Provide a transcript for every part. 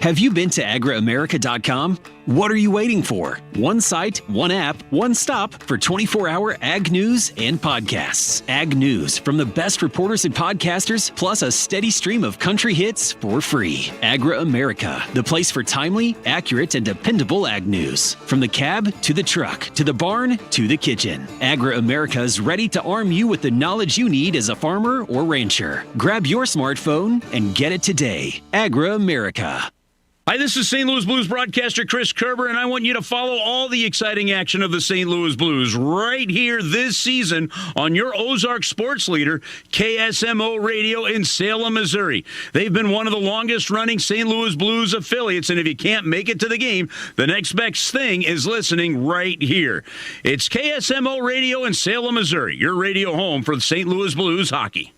Have you been to agraamerica.com? What are you waiting for? One site, one app, one stop for 24-hour ag news and podcasts. Ag news from the best reporters and podcasters, plus a steady stream of country hits for free. Agra America, the place for timely, accurate, and dependable ag news. From the cab to the truck, to the barn to the kitchen. Agra America is ready to arm you with the knowledge you need as a farmer or rancher. Grab your smartphone and get it today. Agra America. Hi, this is St. Louis Blues broadcaster Chris Kerber, and I want you to follow all the exciting action of the St. Louis Blues right here this season on your Ozark sports leader, KSMO Radio in Salem, Missouri. They've been one of the longest-running St. Louis Blues affiliates, and if you can't make it to the game, the next best thing is listening right here. It's KSMO Radio in Salem, Missouri, your radio home for the St. Louis Blues hockey.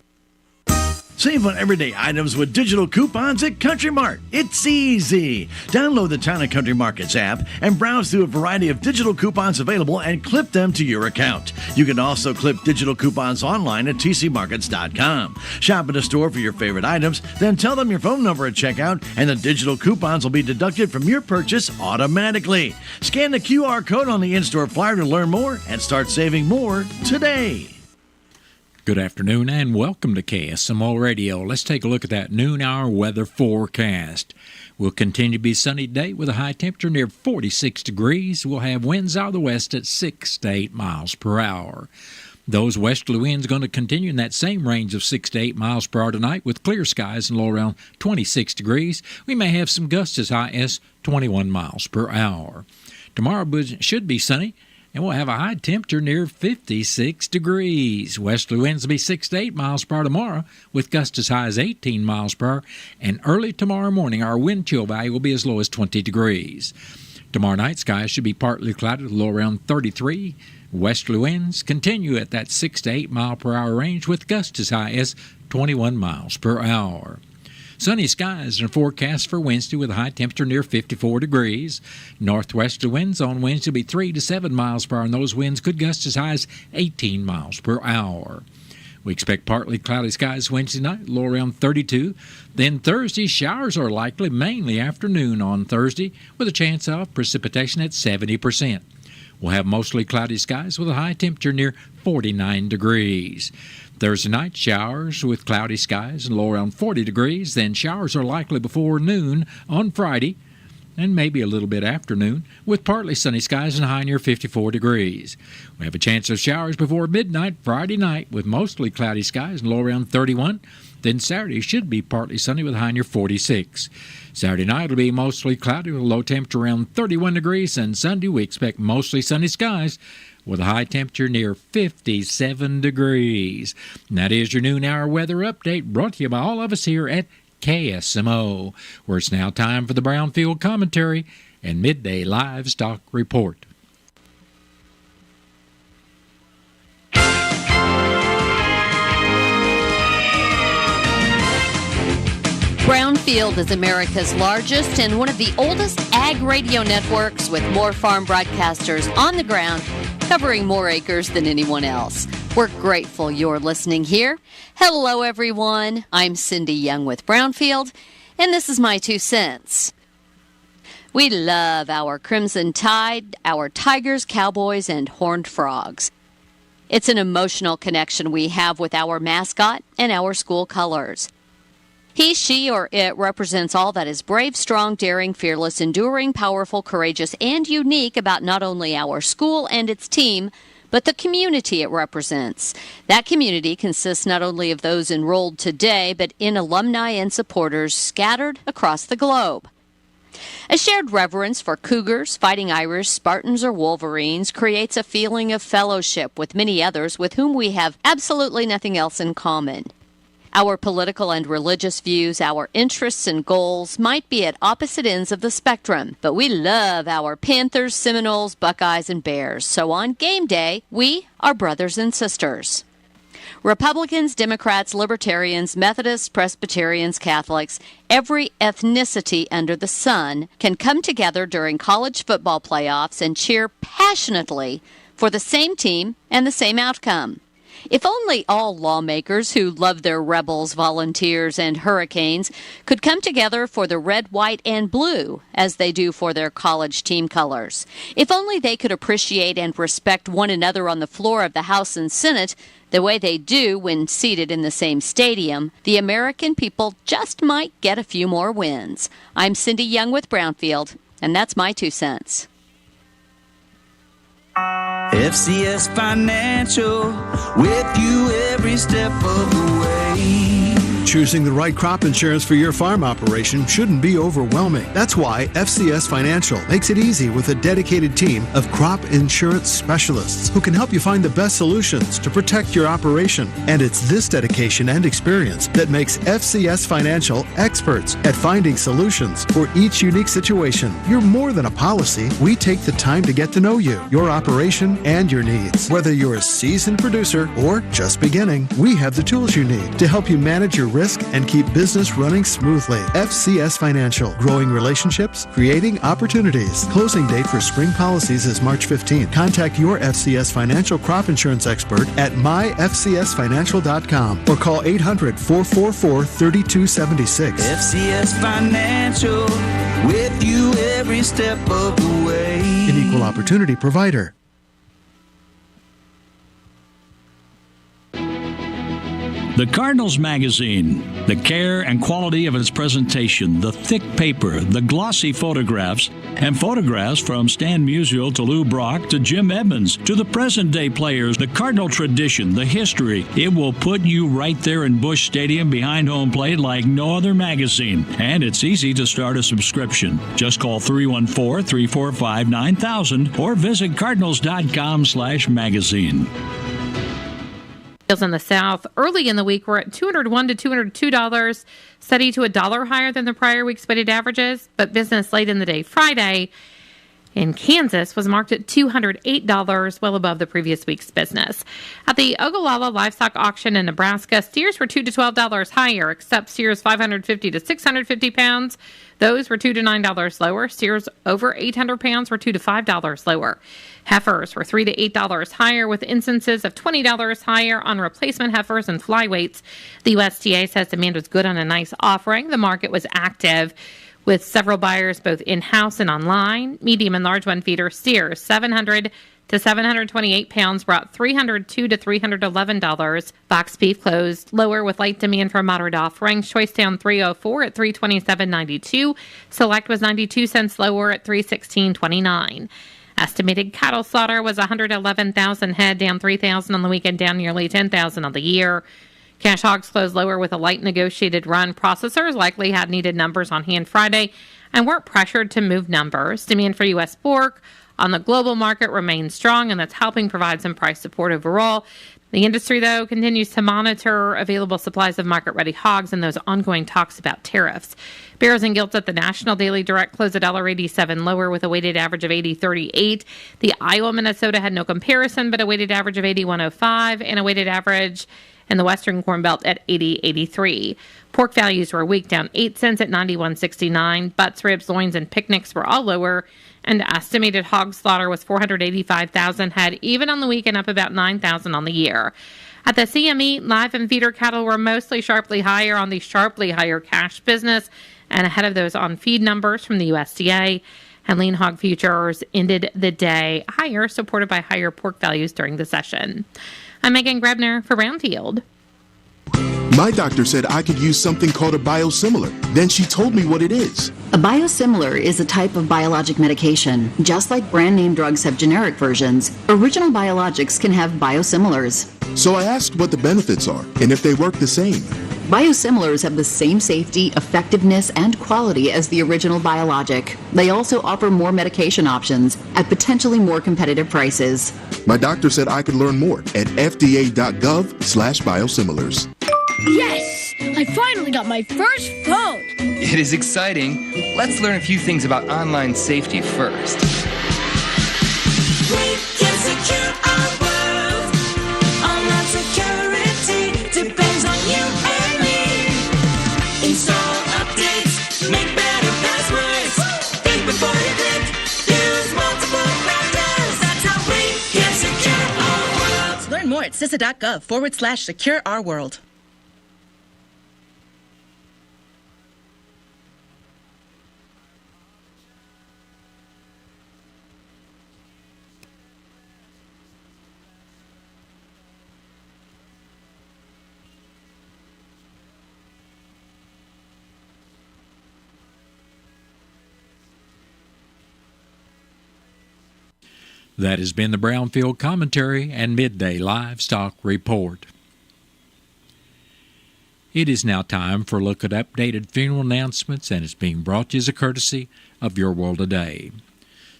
Save on everyday items with digital coupons at Country Mart. It's easy. Download the Town & Country Markets app and browse through a variety of digital coupons available and clip them to your account. You can also clip digital coupons online at tcmarkets.com. Shop at a store for your favorite items, then tell them your phone number at checkout, and the digital coupons will be deducted from your purchase automatically. Scan the QR code on the in-store flyer to learn more and start saving more today. Good afternoon and welcome to KSMO Radio. Let's take a look at that noon hour weather forecast. We'll continue to be sunny today with a high temperature near 46 degrees. We'll have winds out of the west at 6 to 8 miles per hour. Those westerly winds going to continue in that same range of 6 to 8 miles per hour tonight with clear skies and low around 26 degrees. We may have some gusts as high as 21 miles per hour. Tomorrow should be sunny, and we'll have a high temperature near 56 degrees. Westerly winds will be 6 to 8 miles per hour tomorrow, with gusts as high as 18 miles per hour. And early tomorrow morning, our wind chill value will be as low as 20 degrees. Tomorrow night, skies should be partly cloudy with a low around 33. Westerly winds continue at that 6 to 8 mile per hour range, with gusts as high as 21 miles per hour. Sunny skies are forecast for Wednesday with a high temperature near 54 degrees. Northwesterly winds on Wednesday will be 3 to 7 miles per hour, and those winds could gust as high as 18 miles per hour. We expect partly cloudy skies Wednesday night, low around 32. Then Thursday, showers are likely, mainly afternoon on Thursday, with a chance of precipitation at 70%. We'll have mostly cloudy skies with a high temperature near 49 degrees. Thursday night, showers with cloudy skies and low around 40 degrees. Then showers are likely before noon on Friday and maybe a little bit after noon, with partly sunny skies and high near 54 degrees. We have a chance of showers before midnight Friday night with mostly cloudy skies and low around 31. Then Saturday should be partly sunny with a high near 46. Saturday night will be mostly cloudy with a low temperature around 31 degrees. And Sunday we expect mostly sunny skies with a high temperature near 57 degrees. And that is your noon hour weather update brought to you by all of us here at KSMO, where it's now time for the Brownfield Commentary and Midday Livestock Report. Brownfield is America's largest and one of the oldest ag radio networks, with more farm broadcasters on the ground covering more acres than anyone else. We're grateful you're listening here. Hello, everyone. I'm Cindy Young with Brownfield, and this is my 2 cents. We love our Crimson Tide, our Tigers, Cowboys, and Horned Frogs. It's an emotional connection we have with our mascot and our school colors. He, she, or it represents all that is brave, strong, daring, fearless, enduring, powerful, courageous, and unique about not only our school and its team, but the community it represents. That community consists not only of those enrolled today, but in alumni and supporters scattered across the globe. A shared reverence for Cougars, Fighting Irish, Spartans, or Wolverines creates a feeling of fellowship with many others with whom we have absolutely nothing else in common. Our political and religious views, our interests and goals might be at opposite ends of the spectrum, but we love our Panthers, Seminoles, Buckeyes, and Bears. So on game day, we are brothers and sisters. Republicans, Democrats, Libertarians, Methodists, Presbyterians, Catholics, every ethnicity under the sun can come together during college football playoffs and cheer passionately for the same team and the same outcome. If only all lawmakers who love their rebels, volunteers, and hurricanes could come together for the red, white, and blue as they do for their college team colors. If only they could appreciate and respect one another on the floor of the House and Senate the way they do when seated in the same stadium, the American people just might get a few more wins. I'm Cindy Young with Brownfield, and that's my 2 cents. FCS Financial, with you every step of the way. Choosing the right crop insurance for your farm operation shouldn't be overwhelming. That's why FCS Financial makes it easy with a dedicated team of crop insurance specialists who can help you find the best solutions to protect your operation. And it's this dedication and experience that makes FCS Financial experts at finding solutions for each unique situation. You're more than a policy. We take the time to get to know you, your operation, and your needs. Whether you're a seasoned producer or just beginning, we have the tools you need to help you manage your risk and keep business running smoothly. FCS Financial, growing relationships, creating opportunities. Closing date for spring policies is March 15th. Contact your FCS Financial crop insurance expert at myfcsfinancial.com or call 800-444-3276. FCS Financial, with you every step of the way. An equal opportunity provider. The Cardinals magazine, the care and quality of its presentation, the thick paper, the glossy photographs, and photographs from Stan Musial to Lou Brock to Jim Edmonds to the present-day players, the Cardinal tradition, the history. It will put you right there in Busch Stadium behind home plate like no other magazine. And it's easy to start a subscription. Just call 314-345-9000 or visit cardinals.com/magazine. In the South, early in the week, we're at $201 to $202, steady to $1 higher than the prior week's weighted averages. But business late in the day Friday in Kansas was marked at $208, well above the previous week's business. At the Ogallala Livestock Auction in Nebraska, steers were $2 to $12 higher, except steers 550 to 650 pounds. Those were $2 to $9 lower. Steers over 800 pounds were $2 to $5 lower. Heifers were $3 to $8 higher, with instances of $20 higher on replacement heifers and flyweights. The USDA says demand was good on a nice offering. The market was active, with several buyers both in-house and online. Medium and large one feeder steers, 700 to 728 pounds, brought $302 to $311. Box beef closed lower with light demand for moderate offerings. Choice down $304 at $327.92. Select was 92 cents lower at $316.29. Estimated cattle slaughter was 111,000 head, down 3,000 on the weekend, down nearly 10,000 on the year. Cash hogs closed lower with a light negotiated run. Processors likely had needed numbers on hand Friday and weren't pressured to move numbers. Demand for U.S. pork on the global market remains strong, and that's helping provide some price support overall. The industry, though, continues to monitor available supplies of market-ready hogs and those ongoing talks about tariffs. Bears and gilts at the National Daily Direct closed at $1.87 lower with a weighted average of 80.38. The Iowa, Minnesota had no comparison, but a weighted average of 81.05 and a weighted average in the Western Corn Belt at 80.83. Pork values were weak, down 8 cents at 91.69. Butts, ribs, loins, and picnics were all lower, and estimated hog slaughter was 485,000 head, even on the weekend, up about 9,000 on the year. At the CME, live and feeder cattle were mostly sharply higher on the sharply higher cash business and ahead of those on feed numbers from the USDA. And lean hog futures ended the day higher, supported by higher pork values during the session. I'm Megan Grebner for Brownfield. My doctor said I could use something called a biosimilar. Then she told me what it is. A biosimilar is a type of biologic medication. Just like brand name drugs have generic versions, original biologics can have biosimilars. So I asked what the benefits are and if they work the same. Biosimilars have the same safety, effectiveness, and quality as the original biologic. They also offer more medication options at potentially more competitive prices. My doctor said I could learn more at fda.gov/biosimilars. Yes! I finally got my first phone! It is exciting. Let's learn a few things about online safety first. We can secure our world. Online security depends on you and me. Install updates, make better passwords. Think before you click. Use multiple factors. That's how we can secure our world. Learn more at CISA.gov/secure our world. That has been the Brownfield Commentary and Midday Livestock Report. It is now time for a look at updated funeral announcements, and it's being brought to you as a courtesy of Your World Today.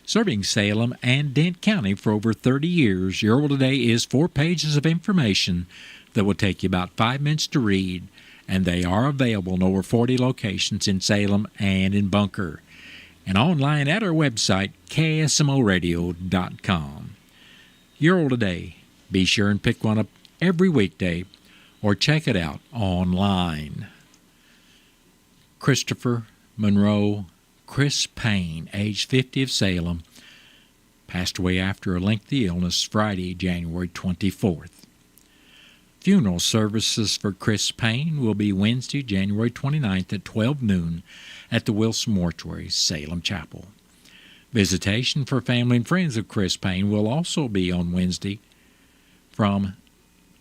Serving Salem and Dent County for over 30 years, Your World Today is 4 pages of information that will take you about 5 minutes to read, and they are available in over 40 locations in Salem and in Bunker, and online at our website, KSMOradio.com. Your World Today. Be sure and pick one up every weekday or check it out online. Christopher Monroe Chris Payne, age 50, of Salem, passed away after a lengthy illness Friday, January 24th. Funeral services for Chris Payne will be Wednesday, January 29th at 12 noon at the Wilson Mortuary, Salem Chapel. Visitation for family and friends of Chris Payne will also be on Wednesday from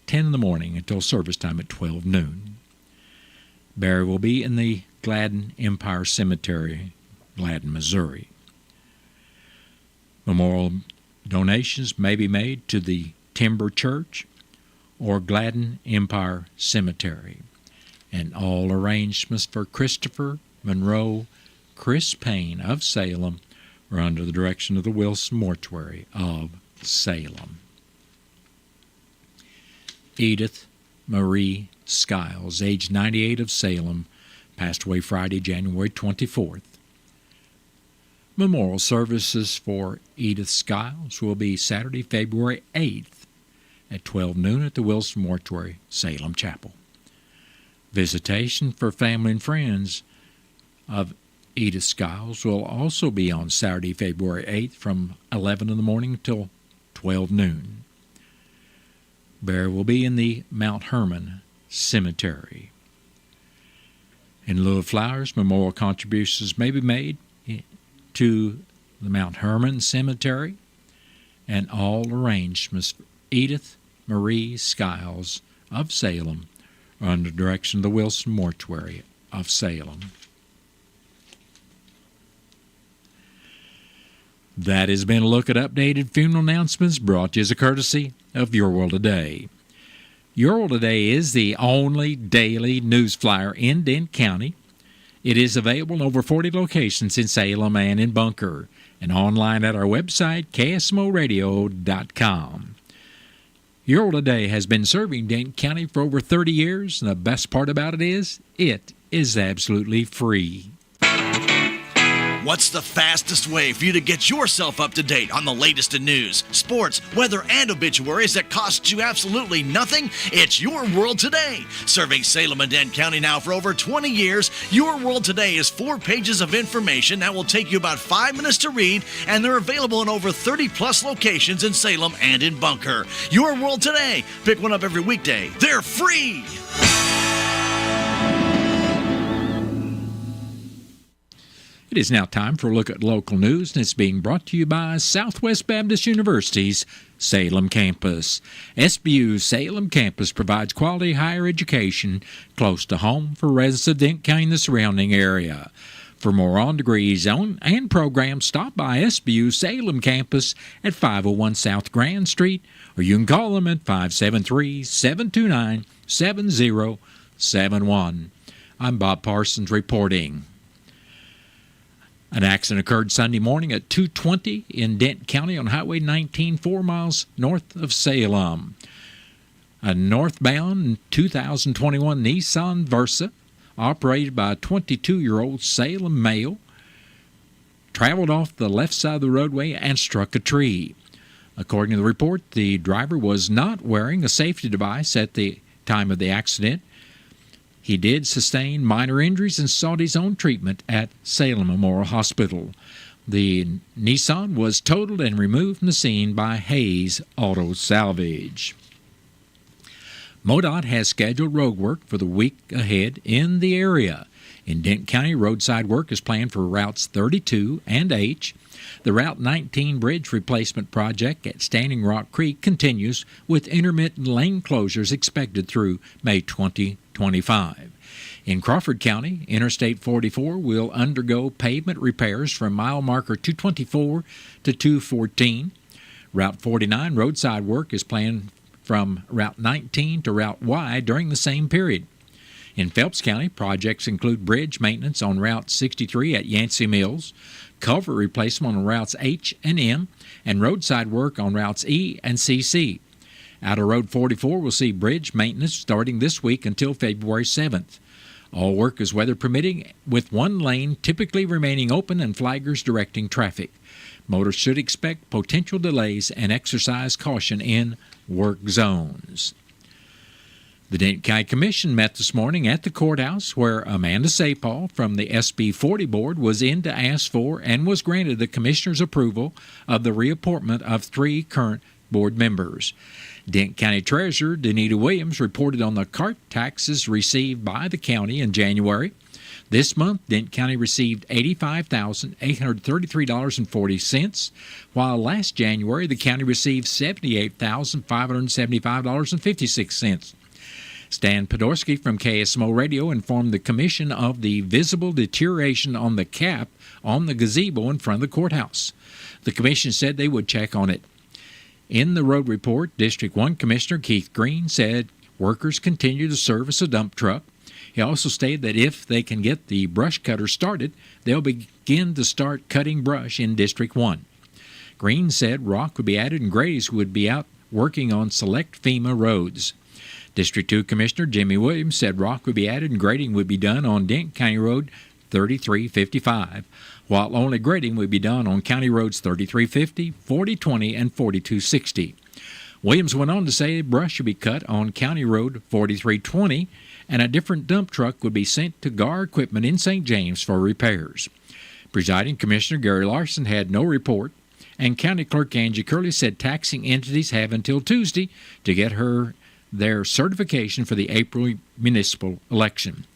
10 in the morning until service time at 12 noon. Burial will be in the Gladden Empire Cemetery, Gladden, Missouri. Memorial donations may be made to the Timber Church or Gladden Empire Cemetery, and all arrangements for Christopher Monroe Chris Payne of Salem are under the direction of the Wilson Mortuary of Salem. Edith Marie Skiles, age 98, of Salem, passed away Friday, January 24th. Memorial services for Edith Skiles will be Saturday, February 8th at 12 noon at the Wilson Mortuary, Salem Chapel. Visitation for family and friends of Edith Skiles will also be on Saturday, February 8th from 11 in the morning till 12 noon. Burial will be in the Mount Hermon Cemetery. In lieu of flowers, memorial contributions may be made to the Mount Hermon Cemetery, and all arrangements for Edith Marie Skiles of Salem are under the direction of the Wilson Mortuary of Salem. That has been a look at updated funeral announcements brought to you as a courtesy of Your World Today. Your World Today is the only daily news flyer in Dent County. It is available in over 40 locations in Salem and in Bunker, and online at our website, KSMOradio.com. Your World Today has been serving Dent County for over 30 years, and the best part about it is absolutely free. What's the fastest way for you to get yourself up to date on the latest in news, sports, weather, and obituaries that cost you absolutely nothing? It's Your World Today. Serving Salem and Dent County now for over 20 years, Your World Today is 4 pages of information that will take you about 5 minutes to read, and they're available in over 30-plus locations in Salem and in Bunker. Your World Today. Pick one up every weekday. They're free! It is now time for a look at local news, and it's being brought to you by Southwest Baptist University's Salem campus. SBU's Salem campus provides quality higher education close to home for residents of Dent County and the surrounding area. For more on degrees and programs, stop by SBU's Salem campus at 501 South Grand Street, or you can call them at 573-729-7071. I'm Bob Parsons reporting. An accident occurred Sunday morning at 2:20 in Dent County on Highway 19, 4 miles north of Salem. A northbound 2021 Nissan Versa, operated by a 22-year-old Salem male, traveled off the left side of the roadway and struck a tree. According to the report, the driver was not wearing a safety device at the time of the accident. He did sustain minor injuries and sought his own treatment at Salem Memorial Hospital. The Nissan was totaled and removed from the scene by Hayes Auto Salvage. MoDOT has scheduled road work for the week ahead in the area. In Dent County, roadside work is planned for routes 32 and H. The Route 19 bridge replacement project at Standing Rock Creek continues with intermittent lane closures expected through May 2025. In Crawford County, Interstate 44 will undergo pavement repairs from mile marker 224 to 214. Route 49 roadside work is planned from Route 19 to Route Y during the same period. In Phelps County, projects include bridge maintenance on Route 63 at Yancey Mills, culvert replacement on routes H and M, and roadside work on routes E and CC. Outer Road 44 will see bridge maintenance starting this week until February 7th. All work is weather permitting, with one lane typically remaining open and flaggers directing traffic. Motorists should expect potential delays and exercise caution in work zones. The Dent County Commission met this morning at the courthouse, where Amanda Sapal from the SB 40 board was in to ask for and was granted the commissioner's approval of the reappointment of 3 current board members. Dent County Treasurer Danita Williams reported on the cart taxes received by the county in January. This month, Dent County received $85,833.40, while last January the county received $78,575.56. Stan Podorski from KSMO Radio informed the commission of the visible deterioration on the cap on the gazebo in front of the courthouse. The commission said they would check on it. In the road report, District 1 Commissioner Keith Green said workers continue to service a dump truck. He also stated that if they can get the brush cutter started, they'll begin to start cutting brush in District 1. Green said rock would be added and grades would be out working on select FEMA roads. District 2 Commissioner Jimmy Williams said rock would be added and grading would be done on Dent County Road 3355, while only grading would be done on County Roads 3350, 4020, and 4260. Williams went on to say brush should be cut on County Road 4320, and a different dump truck would be sent to GAR Equipment in St. James for repairs. Presiding Commissioner Gary Larson had no report, and County Clerk Angie Curley said taxing entities have until Tuesday to get their certification for the April municipal election.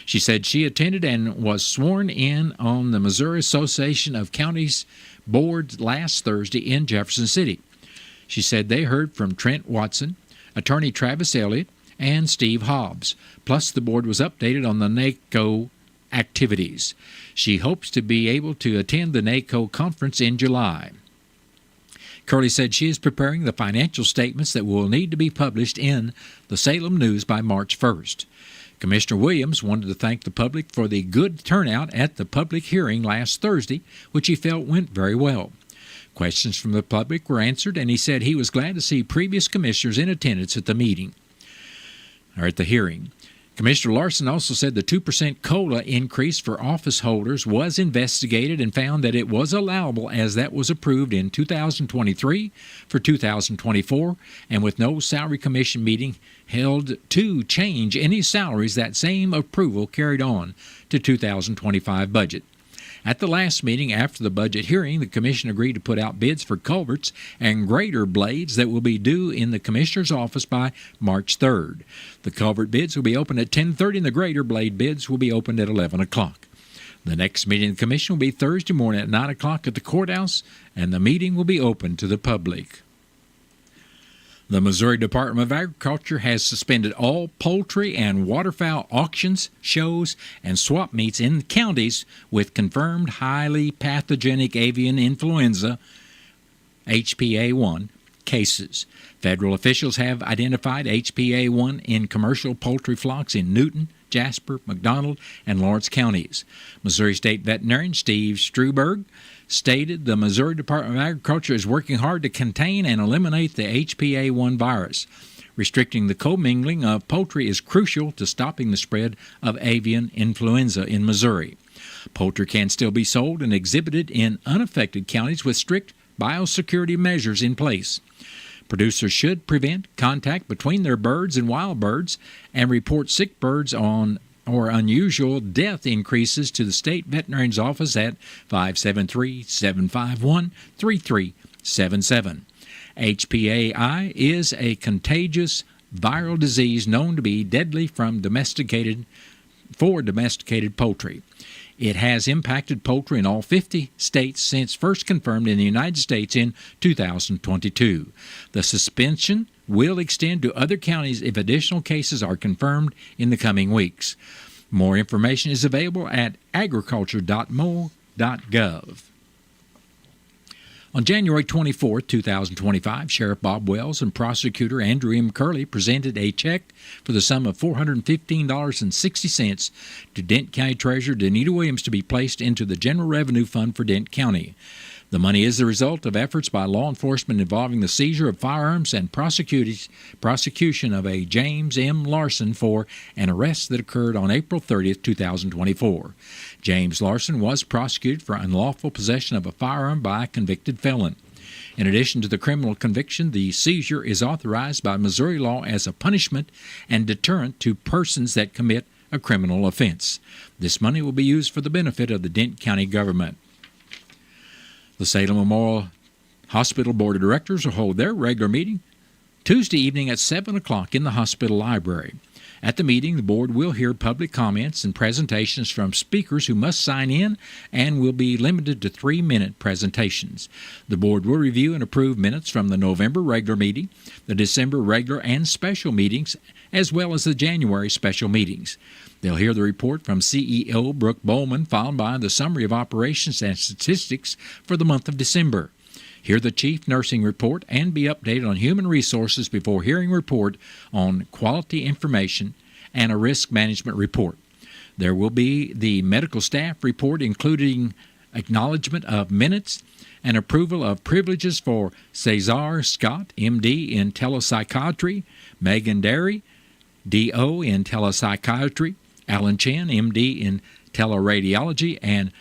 She said she attended and was sworn in on the Missouri Association of Counties Board last Thursday in Jefferson City. She said they heard from Trent Watson, Attorney Travis Elliott, and Steve Hobbs, plus the board was updated on the NACO activities. She hopes to be able to attend the NACO conference in July. Curley said she is preparing the financial statements that will need to be published in the Salem News by March 1st. Commissioner Williams wanted to thank the public for the good turnout at the public hearing last Thursday, which he felt went very well. Questions from the public were answered, and he said he was glad to see previous commissioners in attendance at the hearing. Commissioner Larson also said the 2% COLA increase for office holders was investigated and found that it was allowable as that was approved in 2023 for 2024, and with no salary commission meeting held to change any salaries, that same approval carried on to 2025 budget. At the last meeting after the budget hearing, the commission agreed to put out bids for culverts and grader blades that will be due in the commissioner's office by March 3rd. The culvert bids will be opened at 10:30 and the grader blade bids will be opened at 11 o'clock. The next meeting of the commission will be Thursday morning at 9 o'clock at the courthouse, and the meeting will be open to the public. The Missouri Department of Agriculture has suspended all poultry and waterfowl auctions, shows, and swap meets in counties with confirmed highly pathogenic avian influenza, HPA1, cases. Federal officials have identified HPA1 in commercial poultry flocks in Newton, Jasper, McDonald, and Lawrence counties. Missouri State Veterinarian Steve Struberg stated the Missouri Department of Agriculture is working hard to contain and eliminate the HPA1 virus. Restricting the commingling of poultry is crucial to stopping the spread of avian influenza in Missouri. Poultry can still be sold and exhibited in unaffected counties with strict biosecurity measures in place. Producers should prevent contact between their birds and wild birds and report sick birds or unusual death increases to the state veterinarian's office at 573-751-3377. HPAI is a contagious viral disease known to be deadly from domesticated poultry. It has impacted poultry in all 50 states since first confirmed in the United States in 2022. The suspension will extend to other counties if additional cases are confirmed in the coming weeks. More information is available at agriculture.mo.gov. On January 24, 2025, Sheriff Bob Wells and Prosecutor Andrew M. Curley presented a check for the sum of $415.60 to Dent County Treasurer Danita Williams to be placed into the General Revenue Fund for Dent County. The money is the result of efforts by law enforcement involving the seizure of firearms and prosecution of a James M. Larson for an arrest that occurred on April 30, 2024. James Larson was prosecuted for unlawful possession of a firearm by a convicted felon. In addition to the criminal conviction, the seizure is authorized by Missouri law as a punishment and deterrent to persons that commit a criminal offense. This money will be used for the benefit of the Dent County government. The Salem Memorial Hospital Board of Directors will hold their regular meeting Tuesday evening at 7 o'clock in the hospital library. At the meeting, the board will hear public comments and presentations from speakers who must sign in and will be limited to 3-minute presentations. The board will review and approve minutes from the November regular meeting, the December regular and special meetings, as well as the January special meetings. They'll hear the report from CEO Brooke Bowman, followed by the summary of operations and statistics for the month of December. Hear the chief nursing report and be updated on human resources before hearing report on quality information and a risk management report. There will be the medical staff report, including acknowledgement of minutes and approval of privileges for Cesar Scott, MD in telepsychiatry, Megan Derry, DO in telepsychiatry, Alan Chen, MD in teleradiology, and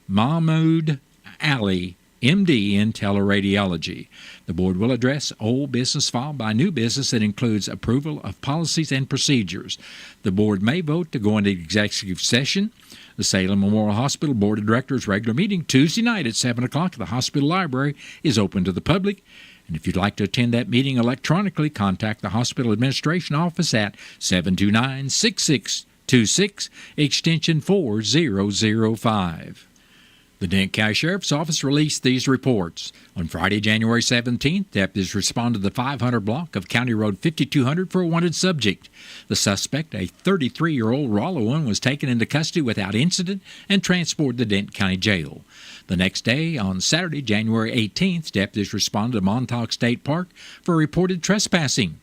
Mahmoud Ali, MD in teleradiology. The board will address old business followed by new business that includes approval of policies and procedures. The board may vote to go into executive session. The Salem Memorial Hospital Board of Directors regular meeting Tuesday night at 7 o'clock at the hospital library is open to the public. And if you'd like to attend that meeting electronically, contact the hospital administration office at 729-6626, extension 4005. The Dent County Sheriff's Office released these reports. On Friday, January 17th, deputies responded to the 500 block of County Road 5200 for a wanted subject. The suspect, a 33-year-old Rollowan, was taken into custody without incident and transported to Dent County Jail. The next day, on Saturday, January 18th, deputies responded to Montauk State Park for reported trespassing.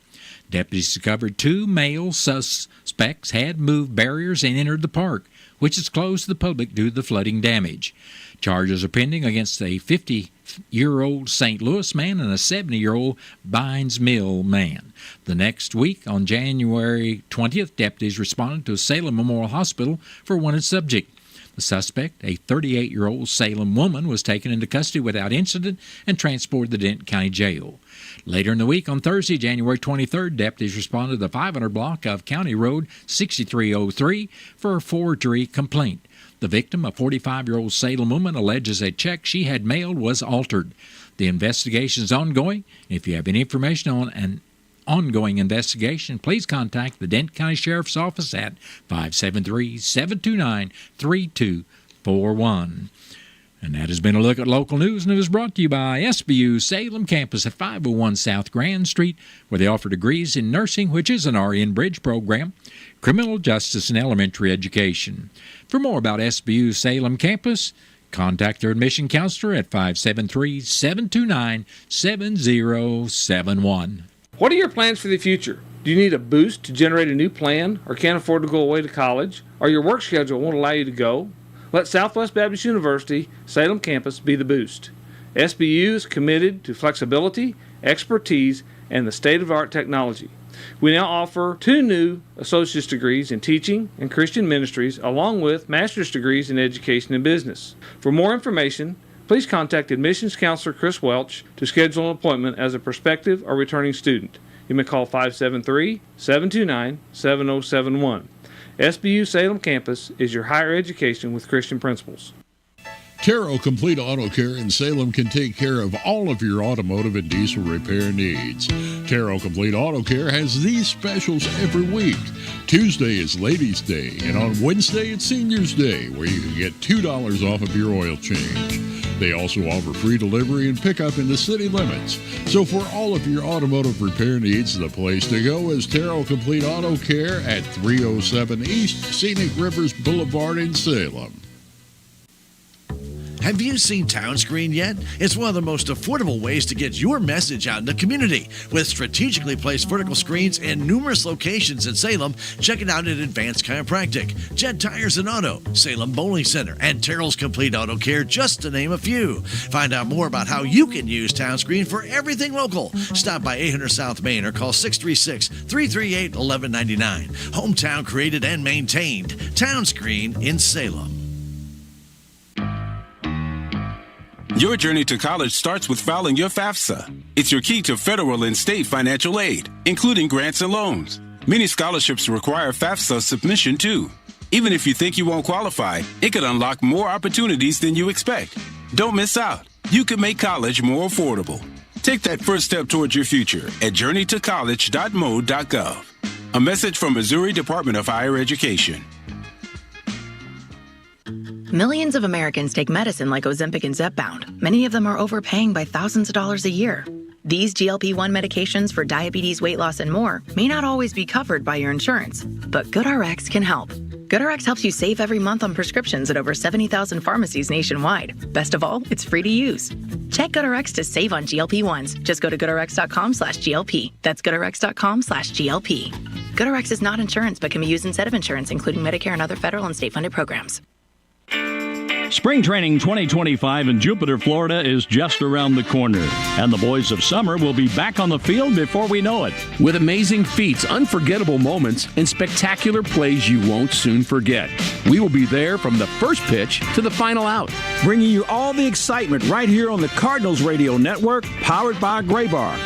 Deputies discovered 2 male suspects had moved barriers and entered the park, which is closed to the public due to the flooding damage. Charges are pending against a 50-year-old St. Louis man and a 70-year-old Bynes Mill man. The next week, on January 20th, deputies responded to Salem Memorial Hospital for a wanted subject. The suspect, a 38-year-old Salem woman, was taken into custody without incident and transported to Dent County Jail. Later in the week, on Thursday, January 23rd, deputies responded to the 500 block of County Road 6303 for a forgery complaint. The victim, a 45-year-old Salem woman, alleges a check she had mailed was altered. The investigation is ongoing. If you have any information on an ongoing investigation, please contact the Dent County Sheriff's Office at 573-729-3241. And that has been a look at local news, and it was brought to you by SBU Salem Campus at 501 South Grand Street, where they offer degrees in nursing, which is an RN Bridge program, criminal justice, and elementary education. For more about SBU Salem Campus, contact their admission counselor at 573-729-7071. What are your plans for the future? Do you need a boost to generate a new plan, or can't afford to go away to college, or your work schedule won't allow you to go? Let Southwest Baptist University Salem Campus be the boost. SBU is committed to flexibility, expertise, and the state-of-the-art technology. We now offer 2 new associate's degrees in teaching and Christian ministries, along with master's degrees in education and business. For more information, please contact admissions counselor Chris Welch to schedule an appointment as a prospective or returning student. You may call 573-729-7071. SBU Salem Campus is your higher education with Christian principles. Caro Complete Auto Care in Salem can take care of all of your automotive and diesel repair needs. Terrell Complete Auto Care has these specials every week. Tuesday is Ladies' Day, and on Wednesday it's Seniors' Day, where you can get $2 off of your oil change. They also offer free delivery and pickup in the city limits. So for all of your automotive repair needs, the place to go is Terrell Complete Auto Care at 307 East Scenic Rivers Boulevard in Salem. Have you seen Townscreen yet? It's one of the most affordable ways to get your message out in the community. With strategically placed vertical screens in numerous locations in Salem, check it out at Advanced Chiropractic, Jet Tires and Auto, Salem Bowling Center, and Terrell's Complete Auto Care, just to name a few. Find out more about how you can use Townscreen for everything local. Stop by 800 South Main or call 636-338-1199. Hometown created and maintained. Townscreen in Salem. Your journey to college starts with filing your FAFSA. It's your key to federal and state financial aid, including grants and loans. Many scholarships require FAFSA submission too. Even if you think you won't qualify, it could unlock more opportunities than you expect. Don't miss out. You could make college more affordable. Take that first step towards your future at journeytocollege.mo.gov. A message from Missouri Department of Higher Education. Millions of Americans take medicine like Ozempic and Zepbound. Many of them are overpaying by thousands of dollars a year. These GLP-1 medications for diabetes, weight loss, and more may not always be covered by your insurance, but GoodRx can help. GoodRx helps you save every month on prescriptions at over 70,000 pharmacies nationwide. Best of all, it's free to use. Check GoodRx to save on GLP-1s. Just go to goodrx.com/GLP. That's goodrx.com/GLP. GoodRx is not insurance, but can be used instead of insurance, including Medicare and other federal and state-funded programs. Spring Training 2025 in Jupiter, Florida is just around the corner, and the boys of summer will be back on the field before we know it. With amazing feats, unforgettable moments, and spectacular plays you won't soon forget. We will be there from the first pitch to the final out, bringing you all the excitement right here on the Cardinals Radio Network, powered by Graybar.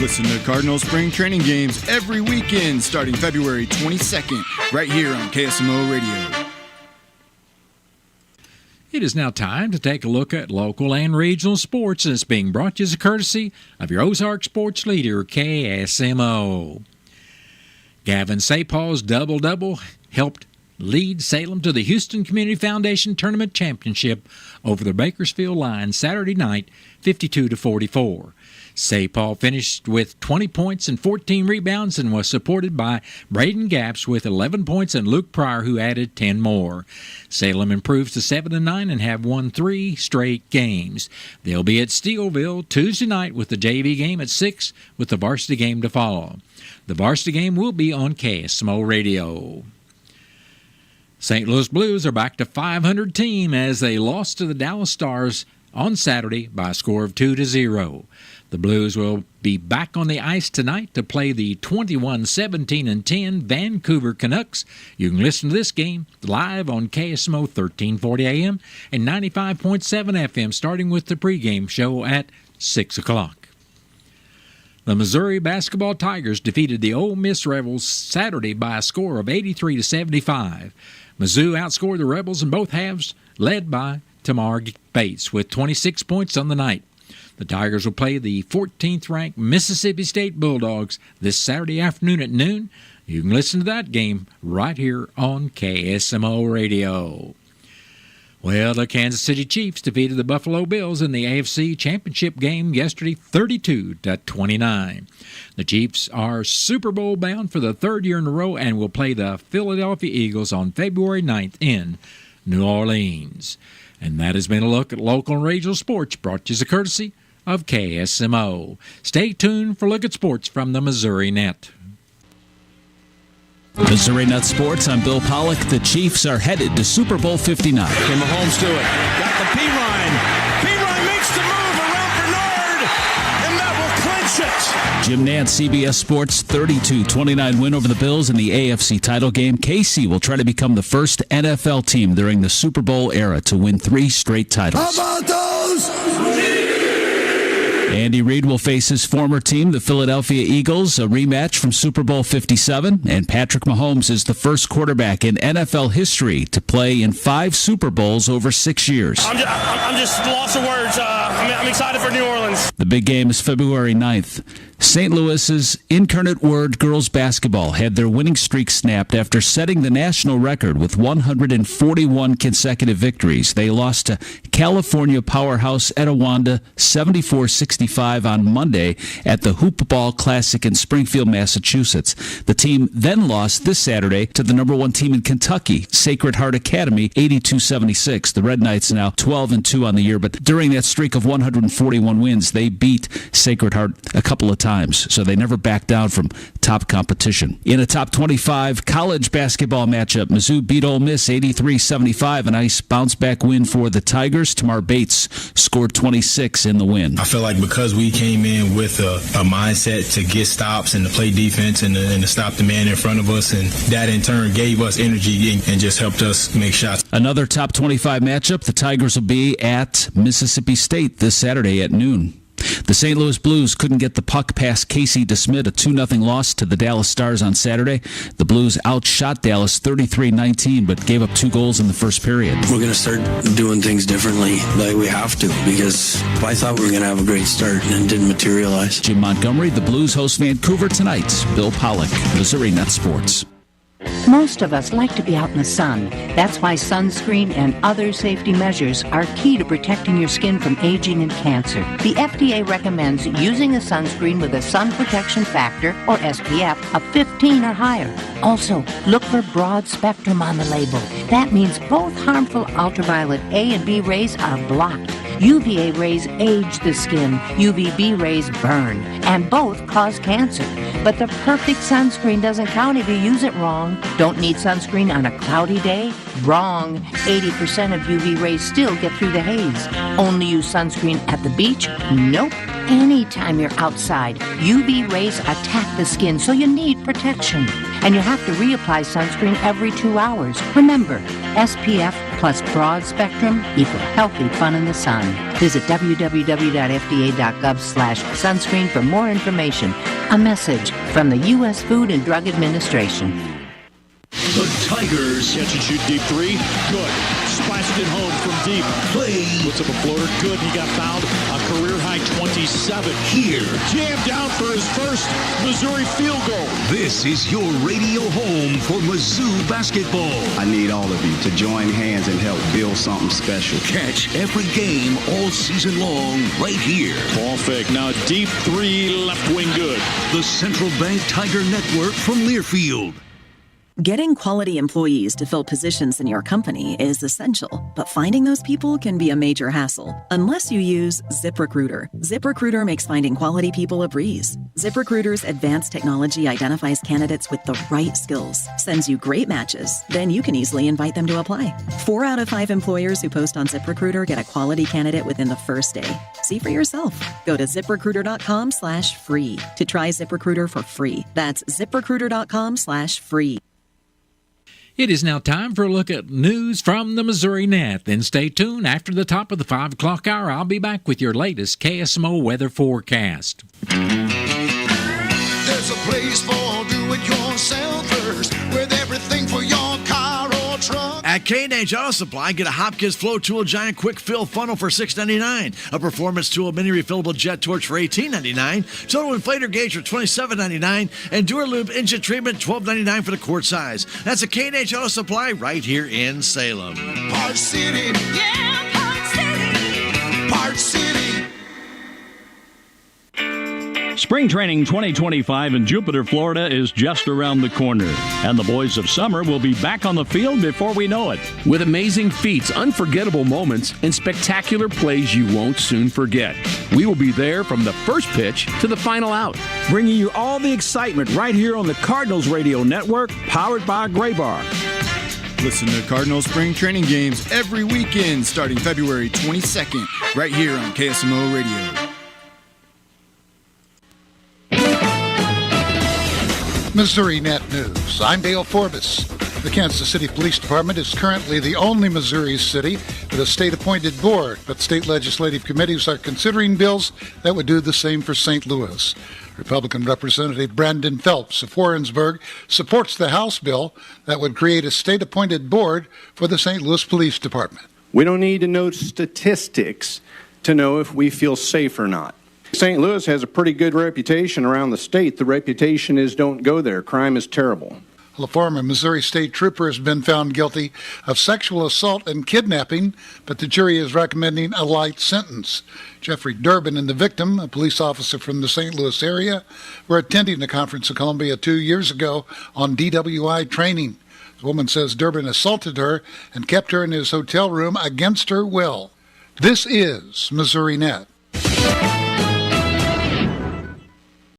Listen to Cardinals Spring Training games every weekend starting February 22nd, right here on KSMO Radio. It is now time to take a look at local and regional sports, and it's being brought to you as a courtesy of your Ozark sports leader, KSMO. Gavin Sapol's double-double helped lead Salem to the Houston Community Foundation Tournament Championship over the Bakersfield line Saturday night, 52-44. Sapol finished with 20 points and 14 rebounds and was supported by Braden Gaps with 11 points and Luke Pryor, who added 10 more. Salem improves to 7-9 and have won 3 straight games. They'll be at Steelville Tuesday night with the JV game at 6 with the varsity game to follow. The varsity game will be on KSMO Radio. St. Louis Blues are back to 500 team as they lost to the Dallas Stars on Saturday by a score of 2-0. The Blues will be back on the ice tonight to play the 21-17-10 Vancouver Canucks. You can listen to this game live on KSMO 1340 AM and 95.7 FM, starting with the pregame show at 6 o'clock. The Missouri basketball Tigers defeated the Ole Miss Rebels Saturday by a score of 83-75. Mizzou outscored the Rebels in both halves, led by Tamar Bates with 26 points on the night. The Tigers will play the 14th-ranked Mississippi State Bulldogs this Saturday afternoon at noon. You can listen to that game right here on KSMO Radio. Well, the Kansas City Chiefs defeated the Buffalo Bills in the AFC Championship game yesterday 32-29. The Chiefs are Super Bowl bound for the third year in a row and will play the Philadelphia Eagles on February 9th in New Orleans. And that has been a look at local and regional sports brought to you as a courtesy of KSMO. Stay tuned for a look at sports from the Missouri Net. Missouri Net Sports, I'm Bill Pollock. The Chiefs are headed to Super Bowl 59. Can Mahomes do it? Got the P-line. P-line makes the move around Bernard, and that will clinch it. Jim Nantz, CBS Sports, 32-29 win over the Bills in the AFC title game. KC will try to become the first NFL team during the Super Bowl era to win 3 straight titles. How about those? Andy Reid will face his former team, the Philadelphia Eagles, a rematch from Super Bowl 57. And Patrick Mahomes is the first quarterback in NFL history to play in 5 Super Bowls over 6 years. I'm just lost for words. I'm excited for New Orleans. The big game is February 9th. St. Louis's Incarnate Word girls basketball had their winning streak snapped after setting the national record with 141 consecutive victories. They lost to California powerhouse Etiwanda 74-65 on Monday at the Hoop Ball Classic in Springfield, Massachusetts. The team then lost this Saturday to the number 1 team in Kentucky, Sacred Heart Academy, 82-76. The Red Knights now 12-2 on the year, but during that streak of 141 wins, they beat Sacred Heart a couple of times, so they never backed down from top competition. In a top 25 college basketball matchup, Mizzou beat Ole Miss 83-75, a nice bounce-back win for the Tigers. Tamar Bates scored 26 in the win. I feel like because we came in with a mindset to get stops and to play defense and to stop the man in front of us, and that in turn gave us energy and just helped us make shots. Another top 25 matchup, the Tigers will be at Mississippi State this Saturday at noon. The St. Louis Blues couldn't get the puck past Casey DeSmit, a 2-0 loss to the Dallas Stars on Saturday. The Blues outshot Dallas 33-19, but gave up 2 goals in the first period. We're going to start doing things differently, like we have to, because I thought we were going to have a great start, and it didn't materialize. Jim Montgomery, the Blues host Vancouver tonight. Bill Pollock, Missouri Net Sports. Most of us like to be out in the sun. That's why sunscreen and other safety measures are key to protecting your skin from aging and cancer. The FDA recommends using a sunscreen with a sun protection factor, or SPF, of 15 or higher. Also, look for broad spectrum on the label. That means both harmful ultraviolet A and B rays are blocked. UVA rays age the skin, UVB rays burn, and both cause cancer. But the perfect sunscreen doesn't count if you use it wrong. Don't need sunscreen on a cloudy day? Wrong. 80% of UV rays still get through the haze. Only use sunscreen at the beach? Nope. Anytime you're outside, UV rays attack the skin, so you need protection. And you have to reapply sunscreen every 2 hours. Remember, SPF plus broad spectrum equal healthy fun in the sun. Visit www.fda.gov/sunscreen for more information. A message from the U.S. Food and Drug Administration. The Tigers. Catch and shoot deep 3. Good. Splashed it home from deep. Play. Puts up a floater. Good. He got fouled. A career high 27. Here. Jammed down for his first Missouri field goal. This is your radio home for Mizzou basketball. I need all of you to join hands and help build something special. Catch every game all season long right here. Ball fake. Now deep 3, left wing good. The Central Bank Tiger Network from Learfield. Getting quality employees to fill positions in your company is essential, but finding those people can be a major hassle unless you use ZipRecruiter. ZipRecruiter makes finding quality people a breeze. ZipRecruiter's advanced technology identifies candidates with the right skills, sends you great matches, then you can easily invite them to apply. 4 out of 5 employers who post on ZipRecruiter get a quality candidate within the first day. See for yourself. Go to ZipRecruiter.com/free to try ZipRecruiter for free. That's ZipRecruiter.com/free. It is now time for a look at news from the Missouri Net. Then stay tuned. After the top of the 5 o'clock hour, I'll be back with your latest KSMO weather forecast. There's a place for do-it-yourselfers with everything for your car or truck. At K&H Auto Supply, get a Hopkins Flow Tool Giant Quick Fill Funnel for $6.99, a Performance Tool Mini Refillable Jet Torch for $18.99, Total Inflator Gauge for $27.99, and Duralube Engine Treatment $12.99 for the quart size. That's a K&H Auto Supply right here in Salem. Park City, yeah, Park City, Park City. Spring Training 2025 in Jupiter, Florida is just around the corner, and the boys of summer will be back on the field before we know it. With amazing feats, unforgettable moments, and spectacular plays you won't soon forget. We will be there from the first pitch to the final out. Bringing you all the excitement right here on the Cardinals Radio Network, powered by Gray Bar. Listen to Cardinals spring training games every weekend starting February 22nd, right here on KSMO Radio. Missouri Net News. I'm Dale Forbes. The Kansas City Police Department is currently the only Missouri city with a state-appointed board, but state legislative committees are considering bills that would do the same for St. Louis. Republican Representative Brandon Phelps of Warrensburg supports the House bill that would create a state-appointed board for the St. Louis Police Department. We don't need to know statistics to know if we feel safe or not. St. Louis has a pretty good reputation around the state. The reputation is don't go there. Crime is terrible. A former Missouri state trooper has been found guilty of sexual assault and kidnapping, but the jury is recommending a light sentence. Jeffrey Durbin and the victim, a police officer from the St. Louis area, were attending a conference in Columbia 2 years ago on DWI training. The woman says Durbin assaulted her and kept her in his hotel room against her will. This is Missouri Net.